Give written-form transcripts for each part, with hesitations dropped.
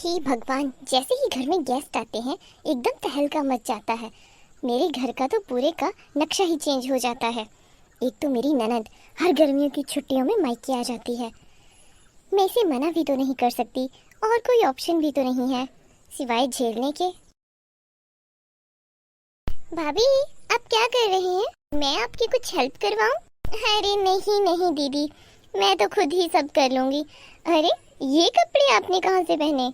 हे भगवान, जैसे ही घर में गेस्ट आते हैं एकदम तहलका मच जाता है। मेरे घर का तो पूरे का नक्शा ही चेंज हो जाता है। एक तो मेरी ननद हर गर्मियों की छुट्टियों में मायके आ जाती है। मैं इसे मना भी तो नहीं कर सकती और कोई ऑप्शन भी तो नहीं है सिवाय झेलने के। भाभी, आप क्या कर रही हैं? मैं आपकी कुछ हेल्प करवाऊं? अरे नहीं नहीं दीदी, मैं तो खुद ही सब कर लूंगी। अरे, ये कपड़े आपने कहाँ से पहने?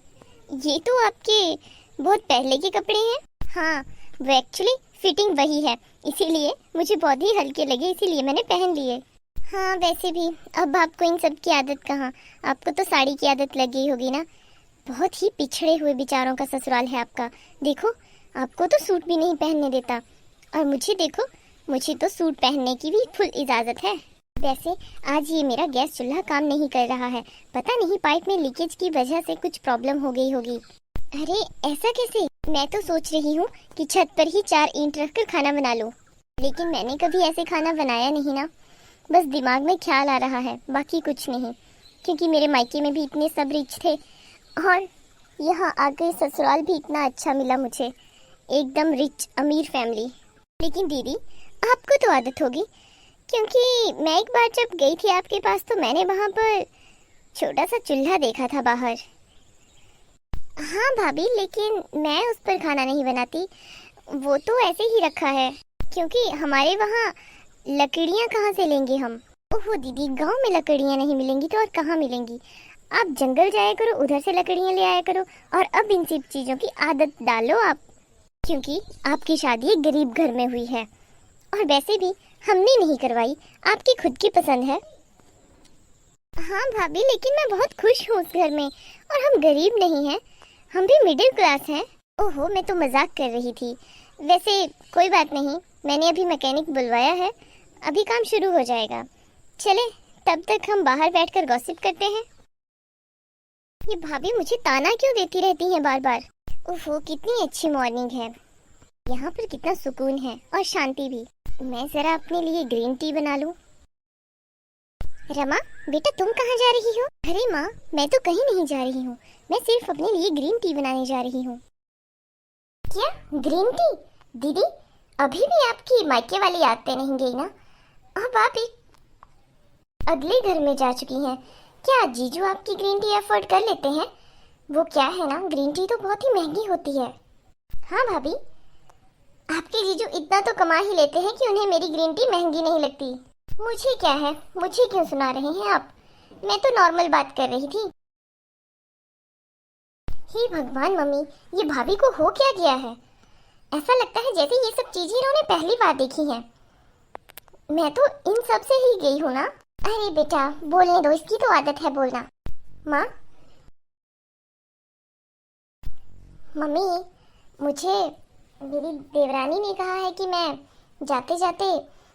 ये तो आपके बहुत पहले के कपड़े हैं। हाँ, वो एक्चुअली फिटिंग वही है, इसीलिए मुझे बहुत ही हल्के लगे, इसीलिए मैंने पहन लिए। हाँ, वैसे भी अब आपको इन सब की आदत कहाँ, आपको तो साड़ी की आदत लगी होगी ना। बहुत ही पिछड़े हुए विचारों का ससुराल है आपका। देखो, आपको तो सूट भी नहीं पहनने देता, और मुझे देखो, मुझे तो सूट पहनने की भी फुल इजाज़त है। वैसे आज ये मेरा गैस चूल्हा काम नहीं कर रहा है। पता नहीं पाइप में लीकेज की वजह से कुछ प्रॉब्लम हो गई होगी। अरे, ऐसा कैसे? मैं तो सोच रही हूँ कि छत पर ही 4 ईंट रखकर खाना बना लूँ, लेकिन मैंने कभी ऐसे खाना बनाया नहीं ना। बस दिमाग में ख्याल आ रहा है, बाकी कुछ नहीं। क्योंकि मेरे मायके में भी इतने सब रिच थे, और यहाँ आकर ससुराल भी इतना अच्छा मिला मुझे, एकदम रिच अमीर फैमिली। लेकिन दीदी, आपको तो आदत होगी, क्योंकि मैं एक बार जब गई थी आपके पास तो मैंने वहाँ पर छोटा सा चूल्हा देखा था बाहर। हाँ भाभी, लेकिन मैं उस पर खाना नहीं बनाती, वो तो ऐसे ही रखा है। क्योंकि हमारे वहाँ लकड़ियाँ कहाँ से लेंगे हम? ओहो दीदी, गांव में लकड़ियाँ नहीं मिलेंगी तो और कहाँ मिलेंगी? आप जंगल जाया करो, उधर से लकड़ियाँ ले आया करो, और अब इन सब चीज़ों की आदत डालो आप। क्योंकि आपकी शादी एक गरीब घर में हुई है, और वैसे भी हमने नहीं करवाई, आपकी खुद की पसंद है। हाँ भाभी, लेकिन मैं बहुत खुश हूँ उस घर में, और हम गरीब नहीं हैं, हम भी मिडिल क्लास हैं। ओहो, मैं तो मजाक कर रही थी। वैसे कोई बात नहीं, मैंने अभी मैकेनिक बुलवाया है, अभी काम शुरू हो जाएगा। चले, तब तक हम बाहर बैठकर गॉसिप करते हैं। ये भाभी मुझे ताना क्यों देती रहती हैं बार बार? ओहो, कितनी अच्छी मॉर्निंग है, यहाँ पर कितना सुकून है और शांति भी। मैं जरा अपने लिए ग्रीन टी बना लूं। रमा, बेटा तुम कहाँ जा रही हो? अरे माँ, मैं तो कहीं नहीं जा रही हूँ, मैं सिर्फ अपने लिए ग्रीन टी बनाने जा रही हूँ। क्या ग्रीन टी? दीदी, अभी भी आपकी मायके वाली आदतें नहीं गई ना? अब आप एक अगले घर में जा चुकी हैं। क्या जीजू आपकी ग्रीन टी अफोर्ड कर लेते हैं? वो क्या है ना, ग्रीन टी तो बहुत ही महंगी होती है। हाँ भाभी, आपके जीजू इतना तो कमा ही लेते हैं कि उन्हें मेरी ग्रीन टी महंगी नहीं लगती। मुझे क्या है, मुझे क्यों सुना रहे हैं आप? मैं तो नॉर्मल बात कर रही थी। हे भगवान मम्मी, ये भाभी को हो क्या गया है? ऐसा लगता है जैसे ये सब चीजें इन्होंने पहली बार देखी हैं। मैं तो इन सब से ही गई हूँ ना। अरे बेटा, बोलने दो, इसकी तो आदत है बोलना। माँ, मम्मी, मुझे मेरी देवरानी ने कहा है कि मैं जाते जाते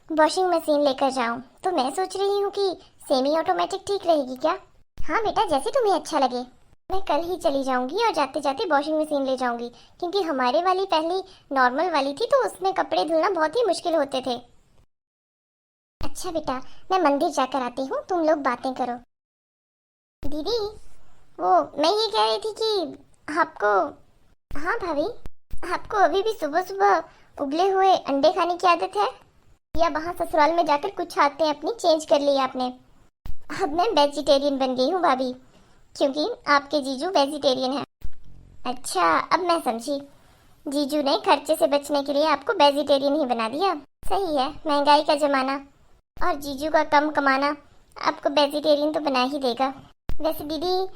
वॉशिंग मशीन लेकर जाऊं, तो मैं सोच रही हूँ कि सेमी ऑटोमेटिक ठीक रहेगी क्या? हाँ बेटा, जैसे तुम्हें अच्छा लगे। मैं कल ही चली जाऊंगी और जाते जाते वॉशिंग मशीन ले जाऊंगी, क्योंकि हमारे वाली पहली नॉर्मल वाली थी तो उसमें कपड़े धुलना बहुत ही मुश्किल होते थे। अच्छा बेटा, मैं मंदिर जाकर आती हूँ, तुम लोग बातें करो। दीदी, वो मैं ये कह रही थी कि आपको। हाँ भाभी, आपको अभी भी सुबह सुबह उबले हुए अंडे खाने की आदत है, या वहाँ ससुराल में जाकर कुछ आदतें अपनी चेंज कर ली आपने? अब मैं वेजिटेरियन बन गई हूँ भाभी, क्योंकि आपके जीजू वेजिटेरियन हैं। अच्छा, अब मैं समझी, जीजू ने खर्चे से बचने के लिए आपको वेजिटेरियन ही बना दिया। सही है, महंगाई का जमाना और जीजू का कम कमाना आपको वेजिटेरियन तो बना ही देगा। वैसे दीदी,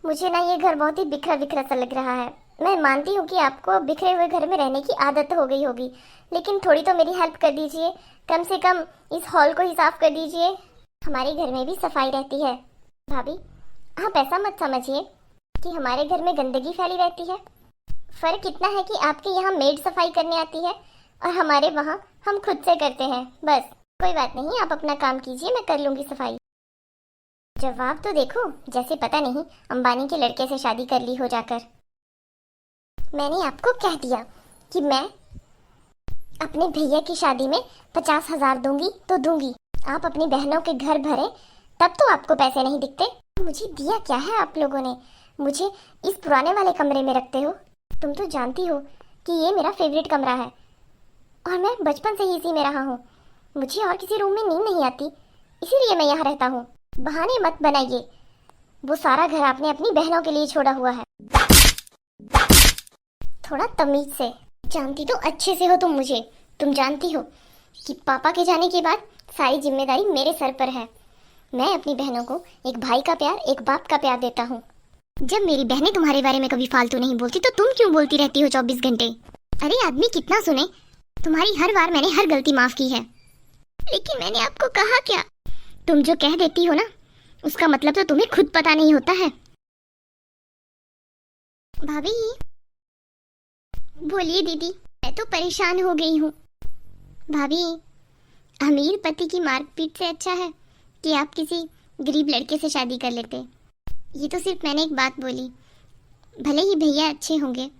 मुझे ना ये घर बहुत ही बिखरा बिखरा सा लग रहा है। मैं मानती हूँ कि आपको बिखरे हुए घर में रहने की आदत हो गई होगी, लेकिन थोड़ी तो मेरी हेल्प कर दीजिए, कम से कम इस हॉल को ही साफ कर दीजिए। हमारे घर में भी सफाई रहती है। भाभी, आप ऐसा मत समझिए कि हमारे घर में गंदगी फैली रहती है। फर्क इतना है कि आपके यहाँ मेड सफाई करने आती है, और हमारे वहाँ हम खुद से करते हैं। बस, कोई बात नहीं, आप अपना काम कीजिए, मैं कर लूँगी सफाई। जवाब तो देखो, जैसे पता नहीं अंबानी के लड़के से शादी कर ली हो जाकर। मैंने आपको कह दिया कि मैं अपने भैया की शादी में 50,000 दूंगी तो दूंगी। आप अपनी बहनों के घर भरे, तब तो आपको पैसे नहीं दिखते। मुझे दिया क्या है आप लोगों ने? मुझे इस पुराने वाले कमरे में रखते हो? तुम तो जानती हो कि ये मेरा फेवरेट कमरा है और मैं बचपन से ही इसी में रहा हूँ। मुझे और किसी रूम में नींद नहीं आती, इसीलिए मैं यहाँ रहता हूँ। बहाने मत बनाइए, वो सारा घर आपने अपनी बहनों के लिए छोड़ा हुआ है। थोड़ा तमीज से। जानती तो अच्छे से हो तुम मुझे। तुम जानती हो कि पापा के जाने के बाद सारी जिम्मेदारी मेरे सर पर है। मैं अपनी बहनों को एक भाई का प्यार, एक बाप का प्यार देता हूँ। जब मेरी बहनें तुम्हारे बारे में कभी फालतू नहीं बोलती तो तुम क्यों बोलती रहती हो 24 घंटे? अरे आदमी कितना सुने, तुम्हारी हर बार मैंने हर गलती माफ की है। लेकिन मैंने आपको कहा क्या? तुम जो कह देती हो ना, उसका मतलब तो तुम्हें खुद पता नहीं होता है। भाभी बोलिए दीदी, मैं तो परेशान हो गई हूँ। भाभी, अमीर पति की मारपीट से अच्छा है कि आप किसी गरीब लड़के से शादी कर लेते। ये तो सिर्फ मैंने एक बात बोली। भले ही भैया अच्छे होंगे,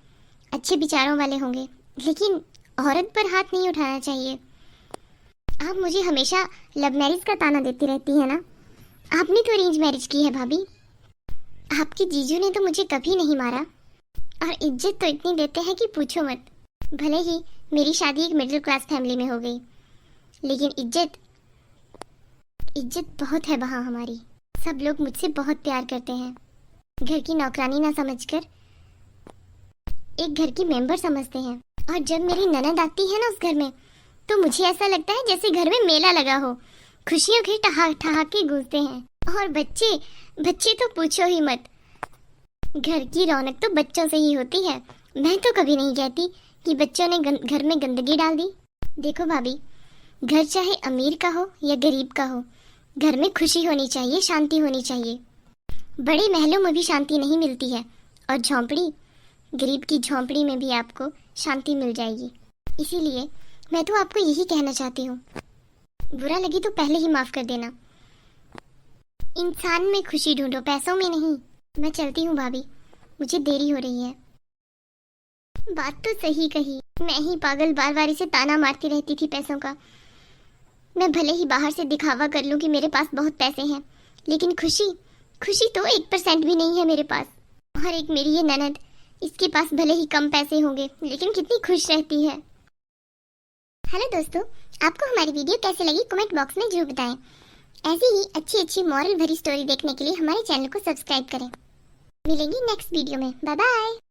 अच्छे विचारों वाले होंगे, लेकिन औरत पर हाथ नहीं उठाना चाहिए। आप मुझे हमेशा लव मैरिज का ताना देती रहती है ना। आपने तो अरेंज मैरिज की है भाभी। आपके जीजू ने तो मुझे कभी नहीं मारा और इज्जत तो इतनी देते हैं कि पूछो मत। भले ही मेरी शादी एक मिडिल क्लास फैमिली में हो गई, लेकिन इज्जत बहुत है वहाँ हमारी। सब लोग मुझसे बहुत प्यार करते हैं। घर की नौकरानी ना समझकर एक घर की मेंबर समझते हैं। और जब मेरी ननद आती है ना उस घर में, तो मुझे ऐसा लगता है जैसे घर में मेला लगा हो। खुशियों के ठहाके गूंजते हैं। और बच्चे तो पूछो ही मत। घर की रौनक तो बच्चों से ही होती है। मैं तो कभी नहीं कहती कि बच्चों ने घर में गंदगी डाल दी। देखो भाभी, घर चाहे अमीर का हो या गरीब का हो, घर में खुशी होनी चाहिए, शांति होनी चाहिए। बड़े महलों में भी शांति नहीं मिलती है, और झोंपड़ी, गरीब की झोंपड़ी में भी आपको शांति मिल जाएगी। इसीलिए मैं तो आपको यही कहना चाहती हूँ, बुरा लगी तो पहले ही माफ कर देना। इंसान में खुशी ढूंढो, पैसों में नहीं। मैं चलती हूँ भाभी, मुझे देरी हो रही है। बात तो सही कही, मैं ही पागल बार बार इसे ताना मारती रहती थी पैसों का। मैं भले ही बाहर से दिखावा कर लूं कि मेरे पास बहुत पैसे हैं, लेकिन खुशी तो 1% भी नहीं है मेरे पास। और एक मेरी ये ननद, इसके पास भले ही कम पैसे होंगे, लेकिन कितनी खुश रहती है। हेलो दोस्तों, आपको हमारी वीडियो कैसे लगी कमेंट बॉक्स में जरूर बताएं। ऐसी ही अच्छी मॉरल भरी स्टोरी देखने के लिए हमारे चैनल को सब्सक्राइब करें। मिलेंगे नेक्स्ट वीडियो में। Bye bye.